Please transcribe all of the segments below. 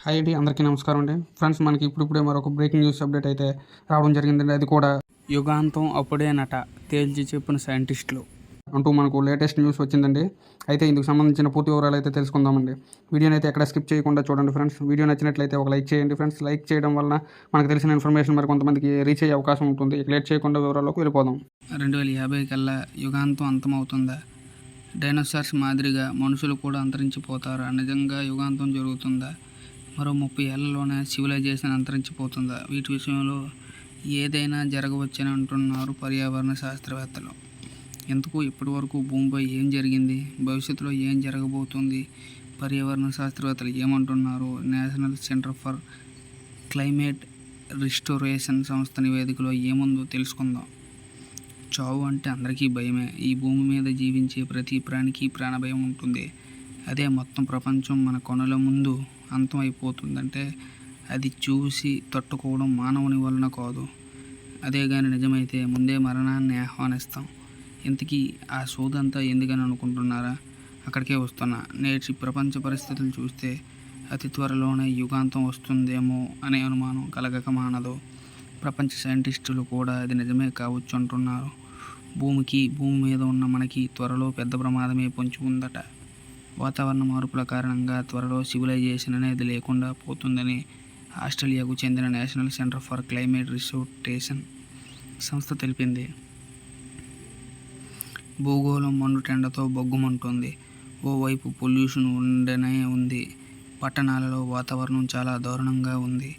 Hi అండి, అందరికీ నమస్కారం అండి. ఫ్రెండ్స్, మనకి ఇప్పుడిప్పుడే మరొక బ్రేకింగ్ న్యూస్ అప్డేట్ అయితే రావడం జరిగిందండి. అది కూడా యుగాంతం అప్పుడేనట తేల్చి చెప్పిన సైంటిస్టులు అంటూ మనకు లేటెస్ట్ న్యూస్ వచ్చిందండి. అయితే ఇందుకు సంబంధించిన పూర్తి వివరాలు అయితే తెలుసుకుందామండి. వీడియోని అయితే ఎక్కడ స్కిప్ చేయకుండా చూడండి ఫ్రెండ్స్. వీడియో నచ్చినట్లయితే ఒక లైక్ చేయండి ఫ్రెండ్స్. లైక్ చేయడం వలన మనకు తెలిసిన ఇన్ఫర్మేషన్ మరి కొంతమందికి రీచ్ అయ్యే అవకాశం ఉంటుంది. ఇక లేట్ చేయకుండా వివరాల్లోకి వెళ్ళిపోదాం. 2050 కల్లా యుగాంతం అంతమవుతుందా? డైనోసార్స్ మాదిరిగా మనుషులు కూడా అంతరించిపోతారా? నిజంగా యుగాంతం జరుగుతుందా? మరో 30 ఏళ్లలోనే సివిలైజేషన్ అంతరించిపోతుందా? వీటి విషయంలో ఏదైనా జరగవచ్చని అంటున్నారు పర్యావరణ శాస్త్రవేత్తలు. ఎందుకు ఇప్పటివరకు భూమిపై ఏం జరిగింది? భవిష్యత్తులో ఏం జరగబోతుంది? పర్యావరణ శాస్త్రవేత్తలు ఏమంటున్నారు? National Centre for Climate Restoration సంస్థ నివేదికలో ఏముందో తెలుసుకుందాం. చావు అంటే అందరికీ భయమే. ఈ భూమి మీద జీవించే ప్రతి ప్రాణికి ప్రాణభయం ఉంటుంది. అదే మొత్తం ప్రపంచం మన కనుల ముందు అంతం అయిపోతుందంటే అది చూసి తట్టుకోవడం మానవుని వలన కాదు. అదే కానీ నిజమైతే ముందే మరణాన్ని ఆహ్వానిస్తాం. ఇంతకీ ఆ సోదంతా ఎందుకని అనుకుంటున్నారా? అక్కడికే వస్తున్నా. నేటి ప్రపంచ పరిస్థితులు చూస్తే అతి త్వరలోనే యుగాంతం వస్తుందేమో అనే అనుమానం కలగక మానదు. ప్రపంచ సైంటిస్టులు కూడా అది నిజమే కావచ్చు అంటున్నారు. భూమి మీద ఉన్న మనకి త్వరలో పెద్ద ప్రమాదమే పొంచి ఉందట. వాతావరణ మార్పుల కారణంగా త్వరలో సివిలైజేషన్ అనేది లేకుండా పోతుందని ఆస్ట్రేలియాకు చెందిన నేషనల్ సెంటర్ ఫర్ క్లైమేట్ రిసోర్టేషన్ సంస్థ తెలిపింది. భూగోళం మండుటెండతో బొగ్గుమంటుంది. ఓవైపు పొల్యూషన్ ఉండనే ఉంది. పట్టణాలలో వాతావరణం చాలా దారుణంగా ఉంది.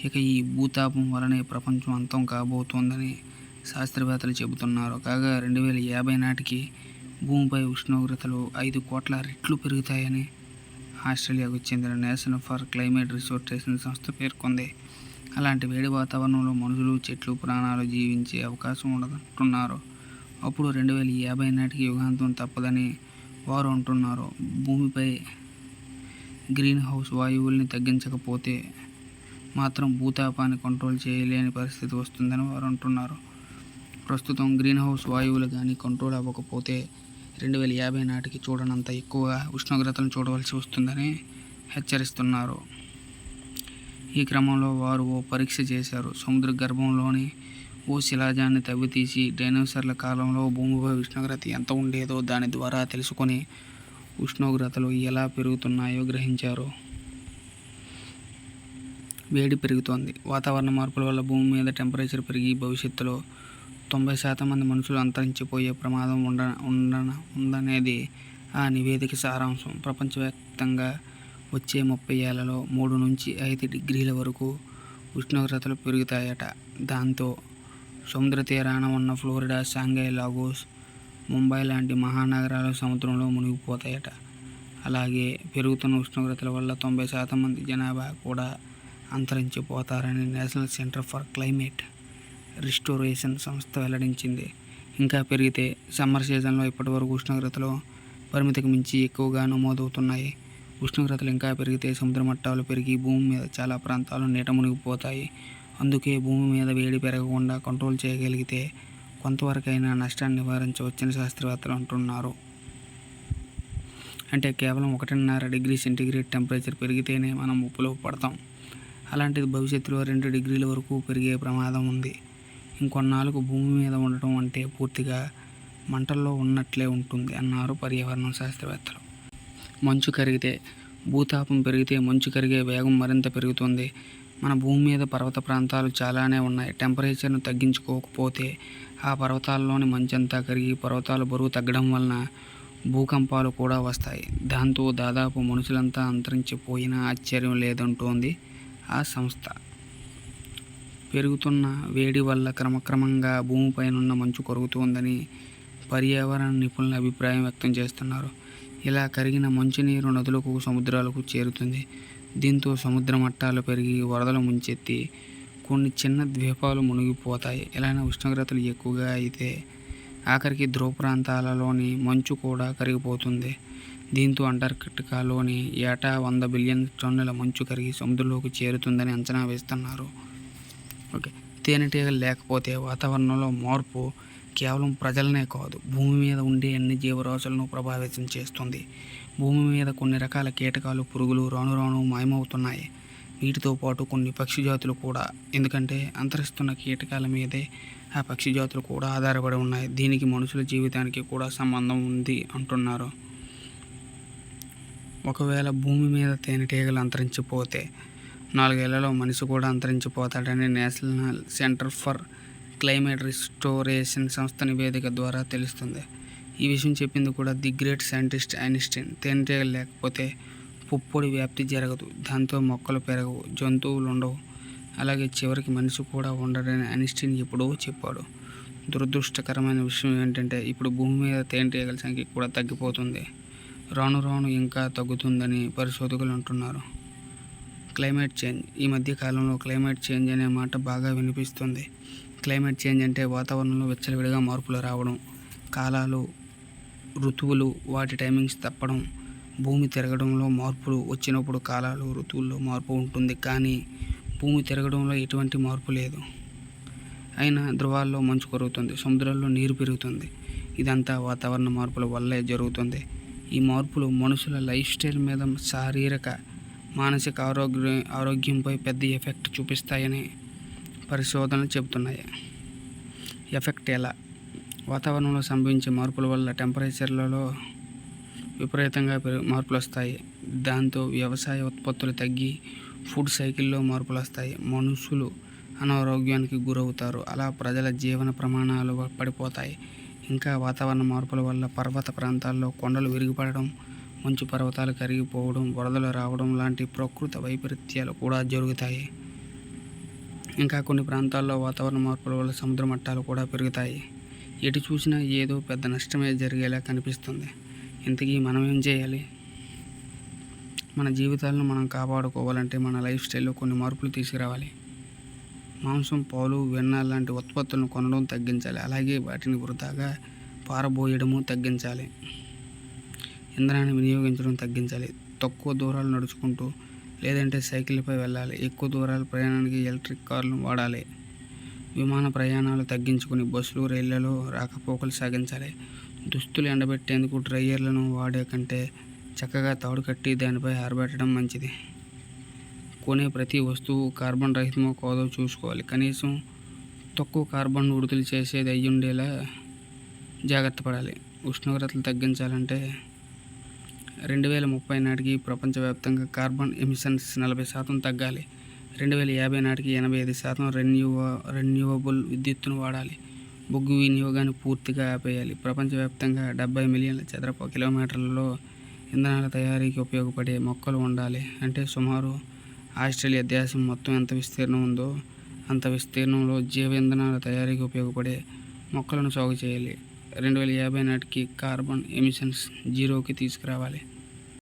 ఇక ఈ భూతాపం వలనే ప్రపంచం అంతం కాబోతోందని శాస్త్రవేత్తలు చెబుతున్నారు. కాగా 2050 నాటికి భూమిపై ఉష్ణోగ్రతలు 5 కోట్ల రెట్లు పెరుగుతాయని ఆస్ట్రేలియాకు చెందిన నేషనల్ ఫర్ క్లైమేట్ రిసోర్టేషన్ సంస్థ పేర్కొంది. అలాంటి వేడి వాతావరణంలో మనుషులు, చెట్లు ప్రాణాలు జీవించే అవకాశం ఉండదంటున్నారు. అప్పుడు 2050 నాటికి యుగాంతం తప్పదని వారు అంటున్నారు. భూమిపై గ్రీన్ హౌస్ వాయువుల్ని తగ్గించకపోతే మాత్రం భూతాపాన్ని కంట్రోల్ చేయలేని పరిస్థితి వస్తుందని వారు అంటున్నారు. ప్రస్తుతం గ్రీన్ హౌస్ వాయువులు కానీ కంట్రోల్ అవ్వకపోతే 2050 నాటికి చూడనంత ఎక్కువ ఉష్ణోగ్రతలను చూడవలసి వస్తుందని హెచ్చరిస్తున్నారు. ఈ క్రమంలో వారు ఓ పరీక్ష చేశారు. సముద్ర గర్భంలోని ఓ శిలాజాన్ని తవ్వితీసి డైనోసార్ల కాలంలో భూమిపై ఉష్ణోగ్రత ఎంత ఉండేదో దాని ద్వారా తెలుసుకొని ఉష్ణోగ్రతలు ఎలా పెరుగుతున్నాయో గ్రహించారు. వేడి పెరుగుతోంది. వాతావరణ మార్పుల వల్ల భూమి మీద టెంపరేచర్ పెరిగి భవిష్యత్తులో 90% మంది మనుషులు అంతరించిపోయే ప్రమాదం ఉందనేది ఆ నివేదిక సారాంశం. ప్రపంచవ్యాప్తంగా వచ్చే 30 ఏళ్లలో 3 నుంచి 5 డిగ్రీల వరకు ఉష్ణోగ్రతలు పెరుగుతాయట. దాంతో సముద్ర తీరాన ఉన్న ఫ్లోరిడా, షాంఘై, లాగోస్, ముంబై లాంటి మహానగరాలు సముద్రంలో మునిగిపోతాయట. అలాగే పెరుగుతున్న ఉష్ణోగ్రతల వల్ల 90% మంది జనాభా కూడా అంతరించిపోతారని National Centre for Climate Restoration సంస్థ వెల్లడించింది. ఇంకా పెరిగితే సమ్మర్ సీజన్లో ఇప్పటివరకు ఉష్ణోగ్రతలు పరిమితికి మించి ఎక్కువగా నమోదవుతున్నాయి. ఉష్ణోగ్రతలు ఇంకా పెరిగితే సముద్ర మట్టాలు పెరిగి భూమి మీద చాలా ప్రాంతాలు నీట మునిగిపోతాయి. అందుకే భూమి మీద వేడి పెరగకుండా కంట్రోల్ చేయగలిగితే కొంతవరకైనా నష్టాన్ని నివారించవచ్చని శాస్త్రవేత్తలు అంటున్నారు. అంటే కేవలం 1.5 డిగ్రీ సెంటీగ్రేడ్ టెంపరేచర్ పెరిగితేనే మనం ముప్పులో పడతాం. అలాంటిది భవిష్యత్తులో 2 డిగ్రీల వరకు పెరిగే ప్రమాదం ఉంది. ఇంకొన్నాళ్ళకు భూమి మీద ఉండటం అంటే పూర్తిగా మంటల్లో ఉన్నట్లే ఉంటుంది అన్నారు పర్యావరణ శాస్త్రవేత్తలు. మంచు కరిగితే భూతాపం పెరిగితే మంచు కరిగే వేగం మరింత పెరుగుతుంది. మన భూమి మీద పర్వత ప్రాంతాలు చాలానే ఉన్నాయి. టెంపరేచర్ను తగ్గించుకోకపోతే ఆ పర్వతాల్లోని మంచంతా కరిగి పర్వతాలు బరువు తగ్గడం వలన భూకంపాలు కూడా వస్తాయి. దాంతో దాదాపు మనుషులంతా అంతరించిపోయినా ఆశ్చర్యం లేదంటోంది ఆ సంస్థ. పెరుగుతున్న వేడి వల్ల క్రమక్రమంగా భూమిపైనున్న మంచు కరుగుతోందని పర్యావరణ నిపుణులు అభిప్రాయం వ్యక్తం చేస్తున్నారు. ఇలా కరిగిన మంచునీరు నదులకు, సముద్రాలకు చేరుతుంది. దీంతో సముద్ర మట్టాలు పెరిగి వరదలు ముంచెత్తి కొన్ని చిన్న ద్వీపాలు మునిగిపోతాయి. ఇలానే ఉష్ణోగ్రతలు ఎక్కువగా అయితే ఆఖరికి ధ్రువ ప్రాంతాలలోని మంచు కూడా కరిగిపోతుంది. దీంతో అంటార్కిటికాలోని ఏటా 100 బిలియన్ టన్నుల మంచు కరిగి సముద్రంలోకి చేరుతుందని అంచనా వేస్తున్నారు. తేనెటీగలు లేకపోతే వాతావరణంలో మార్పు కేవలం ప్రజలనే కాదు, భూమి మీద ఉండే అన్ని జీవరాశులను ప్రభావితం చేస్తుంది. భూమి మీద కొన్ని రకాల కీటకాలు, పురుగులు రాను రాను మాయమవుతున్నాయి. వీటితో పాటు కొన్ని పక్షి జాతులు కూడా, ఎందుకంటే అంతరిస్తున్న కీటకాల మీదే ఆ పక్షి జాతులు కూడా ఆధారపడి ఉన్నాయి. దీనికి మనుషుల జీవితానికి కూడా సంబంధం ఉంది అంటున్నారు. ఒకవేళ భూమి మీద తేనెటీగలు అంతరించిపోతే 4 ఏళ్లలో మనిషి కూడా అంతరించిపోతాడని National Centre for Climate Restoration సంస్థ నివేదిక ద్వారా తెలుస్తుంది. ఈ విషయం చెప్పింది కూడా ది గ్రేట్ సైంటిస్ట్ ఐన్స్టీన్. తేనెటీగలు లేకపోతే పుప్పొడి వ్యాప్తి జరగదు, దాంతో మొక్కలు పెరగవు, జంతువులు ఉండవు, అలాగే చివరికి మనిషి కూడా ఉండడని ఐన్స్టీన్ ఎప్పుడో చెప్పాడు. దురదృష్టకరమైన విషయం ఏంటంటే ఇప్పుడు భూమి మీద తేనెటీగల సంఖ్య కూడా తగ్గిపోతుంది. రాను రాను ఇంకా తగ్గుతుందని పరిశోధకులు అంటున్నారు. Climate change. ఈ మధ్య కాలంలో క్లైమేట్ చేంజ్ అనే మాట బాగా వినిపిస్తుంది. క్లైమేట్ చేంజ్ అంటే వాతావరణంలో విచ్చలవిడిగా మార్పులు రావడం, కాలాలు, ఋతువులు వాటి టైమింగ్స్ తప్పడం. భూమి తిరగడంలో మార్పులు వచ్చినప్పుడు కాలాలు, ఋతువుల్లో మార్పు ఉంటుంది, కానీ భూమి తిరగడంలో ఎటువంటి మార్పు లేదు. అయినా ధృవాల్లో మంచు కరుగుతుంది, సముద్రాల్లో నీరు పెరుగుతుంది. ఇదంతా వాతావరణ మార్పుల వల్లే జరుగుతుంది. ఈ మార్పులు మనుషుల లైఫ్ స్టైల్ మీద, శారీరక, మానసిక ఆరోగ్యంపై పెద్ద ఎఫెక్ట్ చూపిస్తాయని పరిశోధనలు చెబుతున్నాయి. ఎఫెక్ట్ ఎలా? వాతావరణంలో సంభవించే మార్పుల వల్ల టెంపరేచర్లలో విపరీతంగా మార్పులు వస్తాయి. దాంతో వ్యవసాయ ఉత్పత్తులు తగ్గి ఫుడ్ సైకిల్లో మార్పులు వస్తాయి. మనుషులు అనారోగ్యానికి గురవుతారు. అలా ప్రజల జీవన ప్రమాణాలు పడిపోతాయి. ఇంకా వాతావరణ మార్పుల వల్ల పర్వత ప్రాంతాల్లో కొండలు విరిగిపడడం, మంచు పర్వతాలు కరిగిపోవడం, వరదలు రావడం లాంటి ప్రకృతి వైపరీత్యాలు కూడా జరుగుతాయి. ఇంకా కొన్ని ప్రాంతాల్లో వాతావరణ మార్పుల వల్ల సముద్ర మట్టాలు కూడా పెరుగుతాయి. ఎటు చూసినా ఏదో పెద్ద నష్టమే జరిగేలా కనిపిస్తుంది. ఇంతకీ మనం ఏం చేయాలి? మన జీవితాలను మనం కాపాడుకోవాలంటే మన లైఫ్ స్టైల్లో కొన్ని మార్పులు తీసుకురావాలి. మాంసం, పాలు, వెన్న లాంటి ఉత్పత్తులను కొనడం తగ్గించాలి. అలాగే వాటిని వృధాగా పారబోయడము తగ్గించాలి. ఇంధనాన్ని వినియోగించడం తగ్గించాలి. తక్కువ దూరాలు నడుచుకుంటూ లేదంటే సైకిల్పై వెళ్ళాలి. ఎక్కువ దూరాల ప్రయాణానికి ఎలక్ట్రిక్ కార్లను వాడాలి. విమాన ప్రయాణాలు తగ్గించుకుని బస్సులు, రైళ్లలో రాకపోకలు సాగించాలి. దుస్తులు ఎండబెట్టేందుకు డ్రైయర్లను వాడే కంటే చక్కగా తాడు కట్టి దానిపై ఆరబెట్టడం మంచిది. కొనే ప్రతి వస్తువు కార్బన్ రహితమో కాదో చూసుకోవాలి. కనీసం తక్కువ కార్బన్ విడుదల చేసేది అయ్యుండేలా జాగ్రత్త పడాలి. ఉష్ణోగ్రతలు తగ్గించాలంటే 2030 నాటికి ప్రపంచవ్యాప్తంగా కార్బన్ ఎమిషన్స్ 40% తగ్గాలి. 2050 నాటికి 85% రెన్యూవబుల్ విద్యుత్తును వాడాలి. బొగ్గు వినియోగాన్ని పూర్తిగా ఆపేయాలి. ప్రపంచవ్యాప్తంగా 70 మిలియన్ల చదరపు కిలోమీటర్లలో ఇంధనాల తయారీకి ఉపయోగపడే మొక్కలు ఉండాలి. అంటే సుమారు ఆస్ట్రేలియా దేశం మొత్తం ఎంత విస్తీర్ణం ఉందో అంత విస్తీర్ణంలో జీవ ఇంధనాల తయారీకి ఉపయోగపడే మొక్కలను సాగు చేయాలి. 2050 నాటికి కార్బన్ ఎమిషన్స్ 0కి తీసుకురావాలి.